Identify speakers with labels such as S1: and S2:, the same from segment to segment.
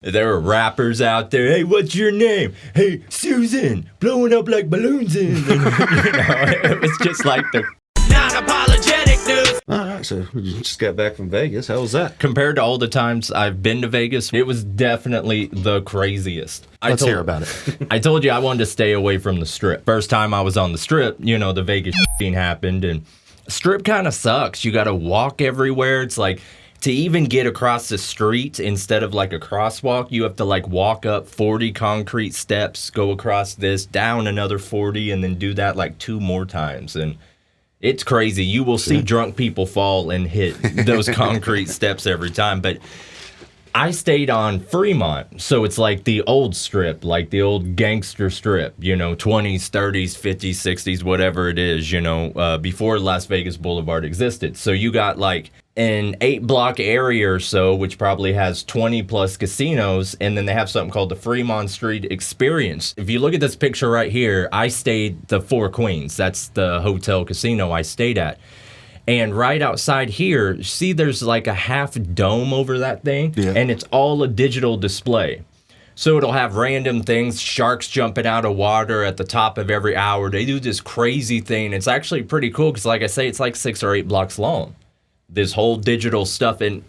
S1: There were rappers out there. Hey, what's your name? Hey, Susan, blowing up like balloons in. It was just like the non-apologetic news.
S2: All right, so you just got back from Vegas. How was that?
S1: Compared to all the times I've been to Vegas, it was definitely the craziest.
S2: Let's hear about it.
S1: I told you I wanted to stay away from the Strip. First time I was on the Strip, the Vegas thing happened, and Strip kind of sucks. You got to walk everywhere. It's like, to even get across the street, instead of like a crosswalk, you have to like walk up 40 concrete steps, go across this, down another 40, and then do that like 2 more times. And it's crazy. You will see drunk people fall and hit those concrete steps every time. But I stayed on Fremont, so it's like the old Strip, like the old gangster Strip, 20s, 30s, 50s, 60s, whatever it is, before Las Vegas Boulevard existed. So you got like an 8-block area or so, which probably has 20 plus casinos, and then they have something called the Fremont Street Experience. If you look at this picture right here, I stayed the Four Queens. That's the hotel casino I stayed at. And right outside here, see there's like a half dome over that thing? Yeah. And it's all a digital display. So it'll have random things, sharks jumping out of water at the top of every hour. They do this crazy thing. It's actually pretty cool because, like I say, it's like 6 or 8 blocks long. This whole digital stuff. And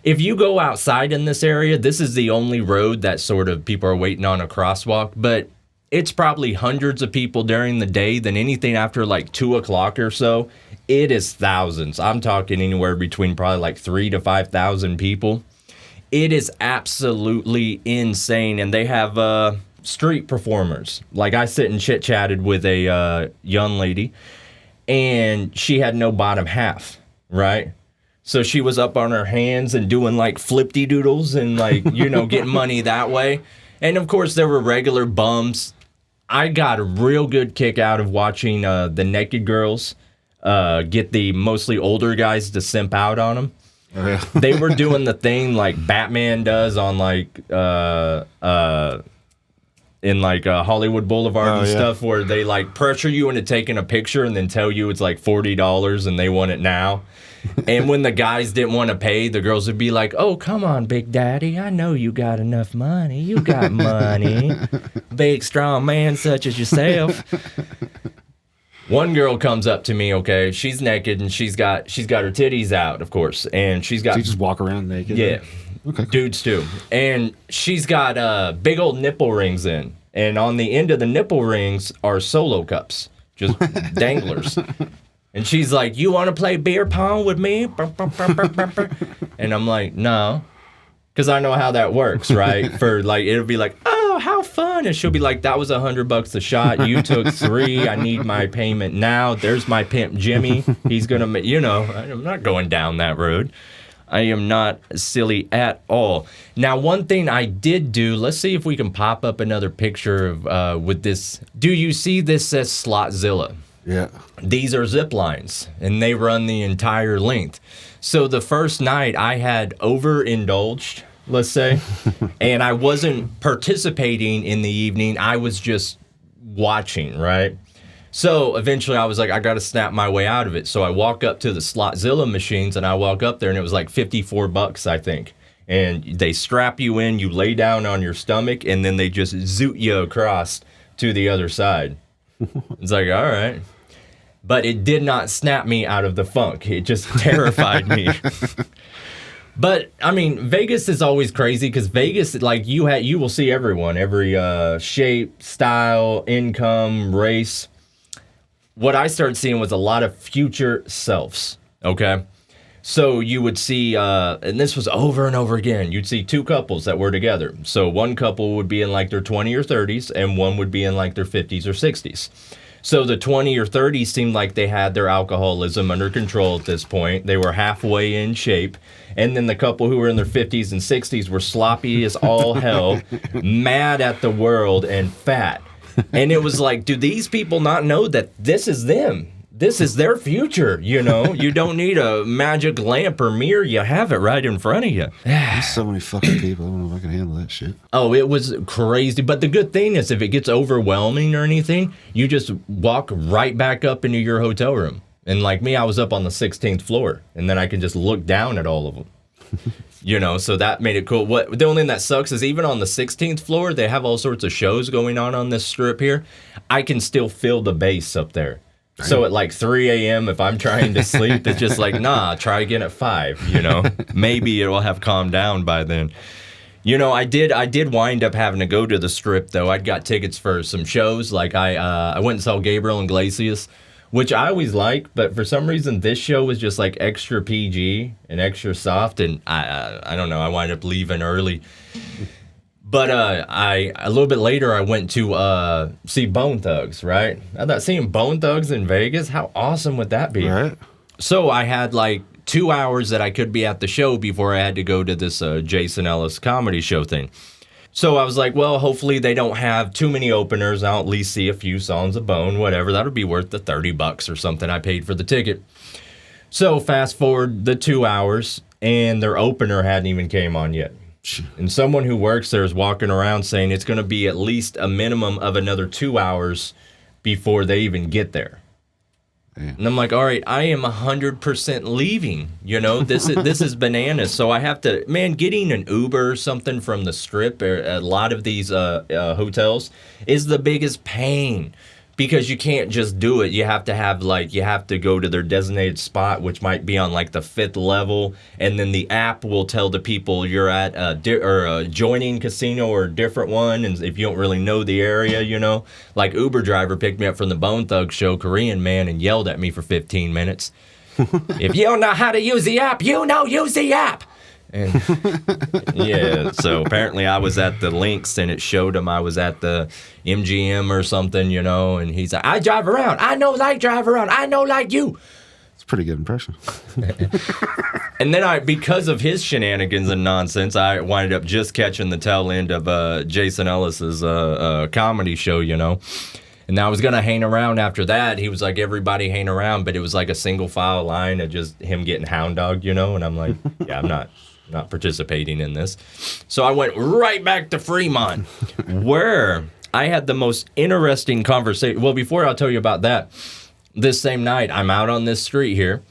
S1: if you go outside in this area, this is the only road that sort of people are waiting on a crosswalk. But it's probably hundreds of people during the day. Then anything after like 2 o'clock or so, it is thousands. I'm talking anywhere between probably like 3,000 to 5,000 people. It is absolutely insane. And they have street performers. Like I sit and chit-chatted with a young lady, and she had no bottom half, right? So she was up on her hands and doing like flip-de doodles and like, getting money that way. And of course, there were regular bums. I got a real good kick out of watching the naked girls get the mostly older guys to simp out on them. They were doing the thing like Batman does on like in like Hollywood Boulevard and stuff, where they like pressure you into taking a picture and then tell you it's like $40 and they want it now. And when the guys didn't want to pay, the girls would be like, "Oh, come on, Big Daddy. I know you got enough money. You got money. Big, strong man such as yourself." One girl comes up to me, okay, she's naked and she's got her titties out, of course, and she's got...
S2: So you just walk around naked?
S1: Yeah.
S2: Okay.
S1: Dudes too. And she's got big old nipple rings in, and on the end of the nipple rings are solo cups, just danglers. And she's like, "You want to play beer pong with me?" And I'm like, "No." Because I know how that works, right? For like, it'll be like, "Oh, how fun." And she'll be like, "That was $100 a shot. You took 3. I need my payment now. There's my pimp, Jimmy. He's going to, I'm not going down that road. I am not silly at all." Now, one thing I did do, let's see if we can pop up another picture of with this. Do you see this says Slotzilla?
S2: Yeah.
S1: These are zip lines, and they run the entire length. So the first night I had overindulged, let's say, and I wasn't participating in the evening. I was just watching, right? So eventually I was like, I got to snap my way out of it. So I walk up to the Slotzilla machines, and I walk up there, and it was like $54, I think. And they strap you in, you lay down on your stomach, and then they just zoot you across to the other side. It's like, all right. But it did not snap me out of the funk. It just terrified me. But, I mean, Vegas is always crazy because Vegas, like, you will see everyone, every shape, style, income, race. What I started seeing was a lot of future selves, okay? So you would see, and this was over and over again, you'd see 2 couples that were together. So one couple would be in like their 20s or 30s, and one would be in like their 50s or 60s. So the 20 or 30s seemed like they had their alcoholism under control at this point. They were halfway in shape. And then the couple who were in their 50s and 60s were sloppy as all hell, mad at the world, and fat. And it was like, do these people not know that this is them? This is their future, You don't need a magic lamp or mirror. You have it right in front of you.
S2: There's so many fucking people. I don't know if I can handle that shit.
S1: Oh, it was crazy. But the good thing is if it gets overwhelming or anything, you just walk right back up into your hotel room. And like me, I was up on the 16th floor. And then I can just look down at all of them. You know, so that made it cool. The only thing that sucks is even on the 16th floor, they have all sorts of shows going on this strip here. I can still feel the bass up there. So at like 3 a.m., if I'm trying to sleep, it's just like, nah, try again at 5, you know. Maybe it will have calmed down by then. You know, I did wind up having to go to the strip, though. I'd got tickets for some shows. Like, I went and saw Gabriel Iglesias, which I always like, but for some reason this show was just like extra PG and extra soft, and I don't know, I wound up leaving early. But a little bit later I went to see Bone Thugs, right? I thought seeing Bone Thugs in Vegas, how awesome would that be?
S2: Right.
S1: So I had like 2 hours that I could be at the show before I had to go to this Jason Ellis comedy show thing. So I was like, well, hopefully they don't have too many openers. I'll at least see a few songs of Bone, whatever. That'll be worth the $30 or something I paid for the ticket. So fast forward the 2 hours, and their opener hadn't even came on yet. And someone who works there is walking around saying it's going to be at least a minimum of another 2 hours before they even get there. Damn. And I'm like, all right, I am 100% leaving. You know, this is bananas. So I have to, man, getting an Uber or something from the strip or a lot of these hotels is the biggest pain because you can't just do it. You have to go to their designated spot, which might be on like the 5th level. And then the app will tell the people you're at a joining casino or a different one. And if you don't really know the area, you know, like Uber driver picked me up from the Bone Thugs show, Korean man, and yelled at me for 15 minutes. If you don't know how to use the app, use the app. And yeah, so apparently I was at the Lynx and it showed him I was at the MGM or something, you know, and he's like, I drive around. I know like drive around. I know like you.
S2: It's a pretty good impression.
S1: And then because of his shenanigans and nonsense, I winded up just catching the tail end of Jason Ellis's comedy show, you know. And I was going to hang around after that. He was like, everybody hang around, but it was like a single file line of just him getting hound dogged, you know. And I'm like, yeah, I'm not participating in this. So I went right back to Fremont, where I had the most interesting conversation. Well, before I'll tell you about that, this same night, I'm out on this street here,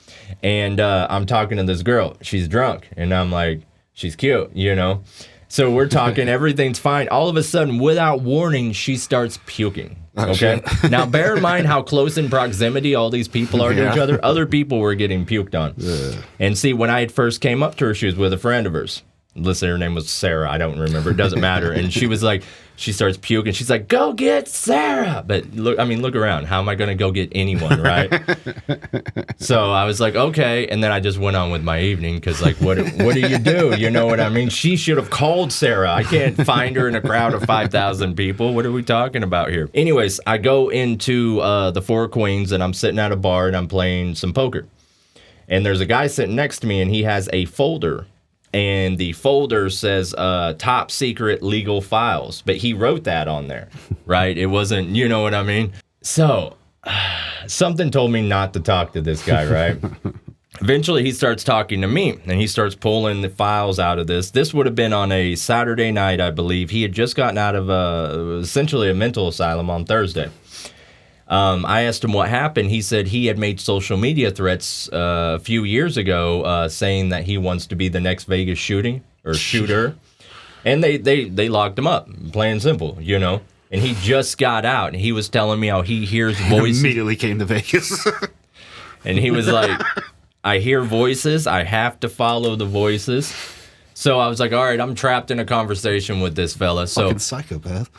S1: and I'm talking to this girl. She's drunk, and I'm like, she's cute, you know. So we're talking, everything's fine. All of a sudden, without warning, she starts puking. Okay. Now, bear in mind how close in proximity all these people are to each other. Other people were getting puked on. Yeah. And see, when I had first came up to her, she was with a friend of hers. Listen, her name was Sarah. I don't remember. It doesn't matter. And she was like, she starts puking. She's like, go get Sarah. But look around. How am I going to go get anyone, right? So I was like, okay. And then I just went on with my evening because, like, what do you do? You know what I mean? She should have called Sarah. I can't find her in a crowd of 5,000 people. What are we talking about here? Anyways, I go into the Four Queens, and I'm sitting at a bar, and I'm playing some poker. And there's a guy sitting next to me, and he has a folder. And the folder says top secret legal files. But he wrote that on there, right? It wasn't, you know what I mean? So something told me not to talk to this guy, right? Eventually, he starts talking to me, and he starts pulling the files out of this. This would have been on a Saturday night, I believe. He had just gotten out of essentially a mental asylum on Thursday. I asked him what happened. He said he had made social media threats a few years ago saying that he wants to be the next Vegas shooter. And they locked him up, plain and simple, you know. And he just got out, and he was telling me how he hears voices.
S2: Immediately came to Vegas.
S1: And he was like, I hear voices. I have to follow the voices. So I was like, all right, I'm trapped in a conversation with this fella. So
S2: fucking psychopath.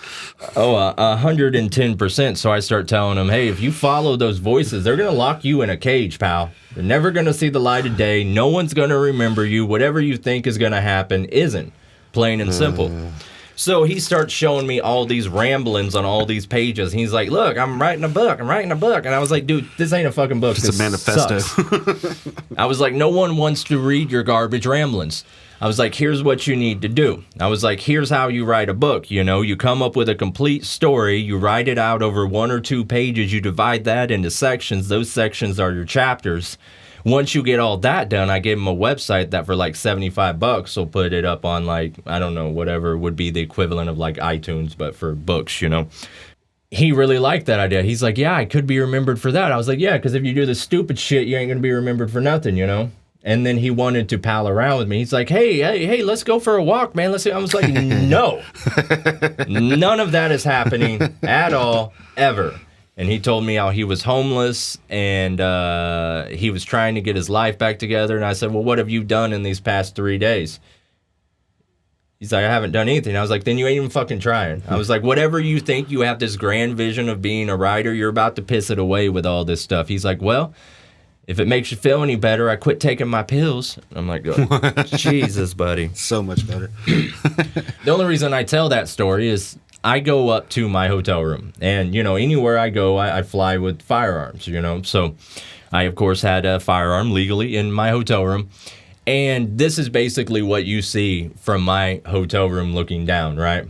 S1: 110%. So I start telling him, hey, if you follow those voices, they're going to lock you in a cage, pal. They're never going to see the light of day. No one's going to remember you. Whatever you think is going to happen isn't. Plain and simple. So he starts showing me all these ramblings on all these pages. He's like, look, I'm writing a book. And I was like, dude, this ain't a fucking book.
S2: It's a manifesto.
S1: I was like, no one wants to read your garbage ramblings. I was like, here's what you need to do. I was like, here's how you write a book. You know, you come up with a complete story. You write it out over 1 or 2 pages. You divide that into sections. Those sections are your chapters. Once you get all that done, I gave him a website that for like $75 will put it up on like, I don't know, whatever would be the equivalent of like iTunes, but for books, you know. He really liked that idea. He's like, yeah, I could be remembered for that. I was like, yeah, because if you do the stupid shit, you ain't going to be remembered for nothing, you know. And then he wanted to pal around with me. He's like, hey, let's go for a walk, man. I was like, no. None of that is happening at all, ever. And he told me how he was homeless and he was trying to get his life back together. And I said, well, what have you done in these past 3 days? He's like, I haven't done anything. I was like, then you ain't even fucking trying. I was like, whatever you think, you have this grand vision of being a writer, you're about to piss it away with all this stuff. He's like, well, if it makes you feel any better, I quit taking my pills. I'm like, oh, Jesus, buddy.
S2: So much better.
S1: The only reason I tell that story is I go up to my hotel room. And, you know, anywhere I go, I fly with firearms, you know. So I, of course, had a firearm legally in my hotel room. And this is basically what you see from my hotel room looking down, right?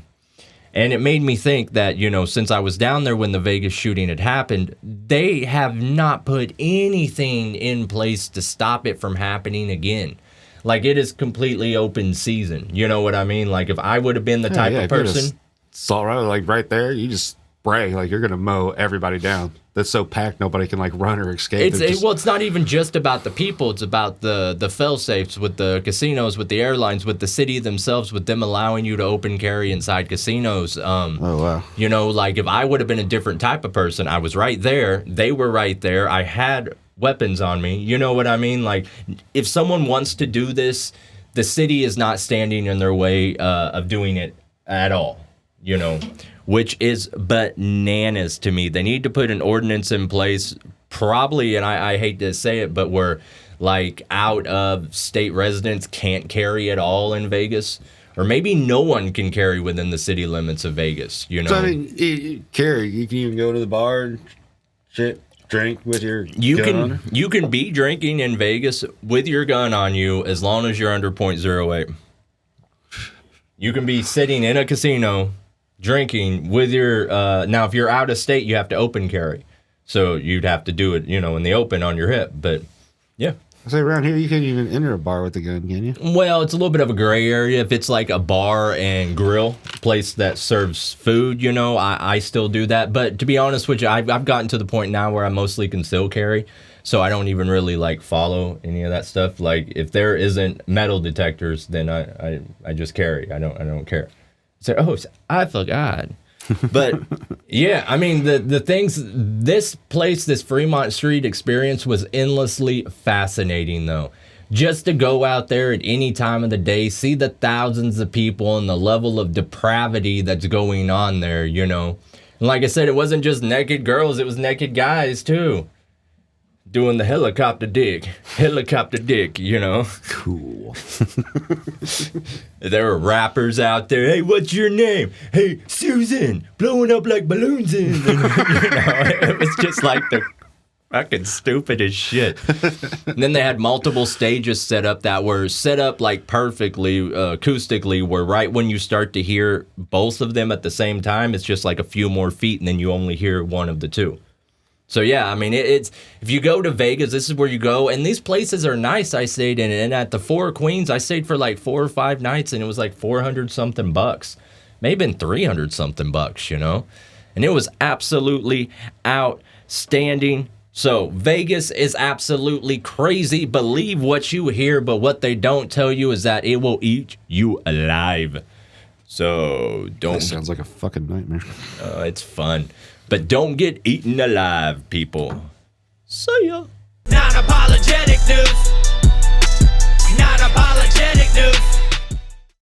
S1: And it made me think that, you know, since I was down there when the Vegas shooting had happened, they have not put anything in place to stop it from happening again. Like, it is completely open season. You know what I mean? Like, if I would have been the type of person...
S2: Assault rifle, like, right there, you just spray. Like, you're going to mow everybody down. That's so packed, nobody can, like, run or escape.
S1: Well, it's not even just about the people. It's about the fail-safes with the casinos, with the airlines, with the city themselves, with them allowing you to open carry inside casinos.
S2: Oh, wow.
S1: You know, like, if I would have been a different type of person, I was right there. They were right there. I had weapons on me. You know what I mean? Like, if someone wants to do this, the city is not standing in their way of doing it at all, you know, which is bananas to me. They need to put an ordinance in place, probably, and I hate to say it, but where, like, out of state residents can't carry at all in Vegas. Or maybe no one can carry within the city limits of Vegas, you know?
S2: So, I mean, carry, you can even go to the bar and shit, drink with your gun on.
S1: You can be drinking in Vegas with your gun on you as long as you're under .08. You can be sitting in a casino drinking with your now if you're out of state you have to open carry, so you'd have to do it, you know, in the open on your hip. But yeah,
S2: I say around here you can't even enter a bar with a gun, can you?
S1: Well, it's a little bit of a gray area. If it's like a bar and grill place that serves food, you know, I still do that. But to be honest with you, I've gotten to the point now where I mostly can still carry, so I don't even really like follow any of that stuff. Like, if there isn't metal detectors, then I just carry. I don't care. So, I forgot. But yeah, I mean, the things, this place, this Fremont Street experience was endlessly fascinating, though. Just to go out there at any time of the day, see the thousands of people and the level of depravity that's going on there, you know. And like I said, it wasn't just naked girls, it was naked guys too. Doing the helicopter dick, you know.
S2: Cool.
S1: There were rappers out there. Hey, what's your name? Hey, Susan, blowing up like balloons in. And, you know, it was just like the fucking stupidest shit. And then they had multiple stages set up that were set up like perfectly acoustically, where right when you start to hear both of them at the same time, it's just like a few more feet, and then you only hear one of the two. So, yeah, I mean, it's if you go to Vegas, this is where you go. And these places are nice. I stayed in it. And at the Four Queens, I stayed for like 4 or 5 nights, and it was like $400-something bucks. Maybe been $300-something bucks, you know. And it was absolutely outstanding. So, Vegas is absolutely crazy. Believe what you hear, but what they don't tell you is that it will eat you alive. So, don't...
S2: That sounds like a fucking nightmare.
S1: It's fun. But don't get eaten alive, people. See ya.
S3: Not apologetic news. Not apologetic news.